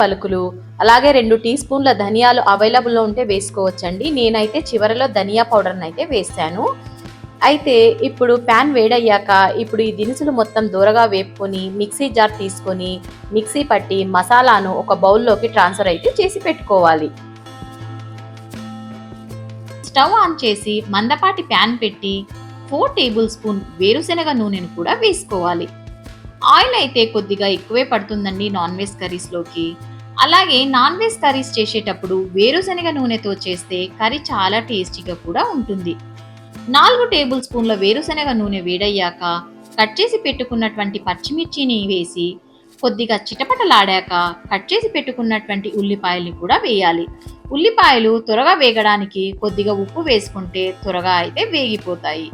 పలుకులు, అలాగే 2 టీ స్పూన్ల ధనియాలు అవైలబుల్లో ఉంటే వేసుకోవచ్చండి. నేనైతే చివరలో ధనియా పౌడర్ని అయితే వేసాను. అయితే ఇప్పుడు ప్యాన్ వేడయ్యాక ఇప్పుడు ఈ దినుసులు మొత్తం దూరగా వేపుకొని మిక్సీ జార్ తీసుకొని మిక్సీ పట్టి మసాలాను ఒక బౌల్లోకి ట్రాన్స్ఫర్ అయితే చేసి పెట్టుకోవాలి. స్టవ్ ఆన్ చేసి మందపాటి ప్యాన్ పెట్టి 4 టేబుల్ స్పూన్ వేరుశెనగ నూనెను కూడా వేసుకోవాలి. ఆయిల్ అయితే కొద్దిగా ఎక్కువే పడుతుందండి నాన్ వెజ్ కర్రీస్లోకి. అలాగే నాన్ వెజ్ కర్రీస్ చేసేటప్పుడు వేరుశెనగ నూనెతో చేస్తే కర్రీ చాలా టేస్టీగా కూడా ఉంటుంది. 4 టేబుల్ స్పూన్ల వేరుశెనగ నూనె వేడయ్యాక కట్ చేసి పెట్టుకున్నటువంటి పచ్చిమిర్చిని వేసి కొద్దిగా చిటపటలాడాక కట్ చేసి పెట్టుకున్నటువంటి ఉల్లిపాయల్ని కూడా వేయాలి. ఉల్లిపాయలు త్వరగా వేగడానికి కొద్దిగా ఉప్పు వేసుకుంటే త్వరగా అయితే వేగిపోతాయి.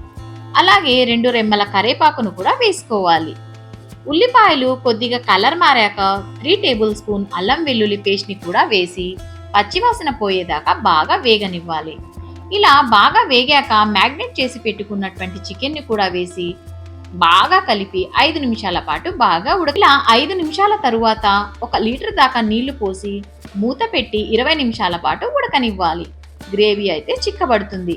అలాగే 2 రెమ్మల కరేపాకును కూడా వేసుకోవాలి. ఉల్లిపాయలు కొద్దిగా కలర్ మారాక 3 టేబుల్ స్పూన్ అల్లం వెల్లుల్లి పేస్ట్ని కూడా వేసి పచ్చివాసన పోయేదాకా బాగా వేగనివ్వాలి. ఇలా బాగా వేగాక మ్యాగ్నేట్ చేసి పెట్టుకున్నటువంటి చికెన్ని కూడా వేసి బాగా కలిపి 5 నిమిషాల పాటు బాగా ఇలా 5 నిమిషాల తరువాత 1 లీటర్ దాకా నీళ్లు పోసి మూత పెట్టి 20 నిమిషాల పాటు ఉడకనివ్వాలి. గ్రేవీ అయితే చిక్కబడుతుంది.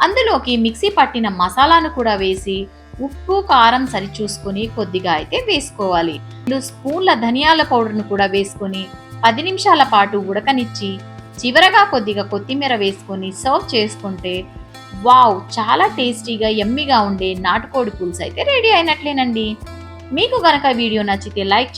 అందులోకి మిక్సీ పట్టిన మసాలాను కూడా వేసి ఉప్పు కారం సరిచూసుకొని కొద్దిగా అయితే వేసుకోవాలి. 2 స్పూన్ల ధనియాల పౌడర్ను కూడా వేసుకొని 10 నిమిషాల పాటు ఉడకనిచ్చి చివరగా కొద్దిగా కొత్తిమీర వేసుకొని సర్వ్ చేసుకుంటే వావ్, చాలా టేస్టీగా యమ్మీగా ఉండే నాటుకోడి పులుసు అయితే రెడీ అయినట్లేనండి. మీకు గనక వీడియో నచ్చితే లైక్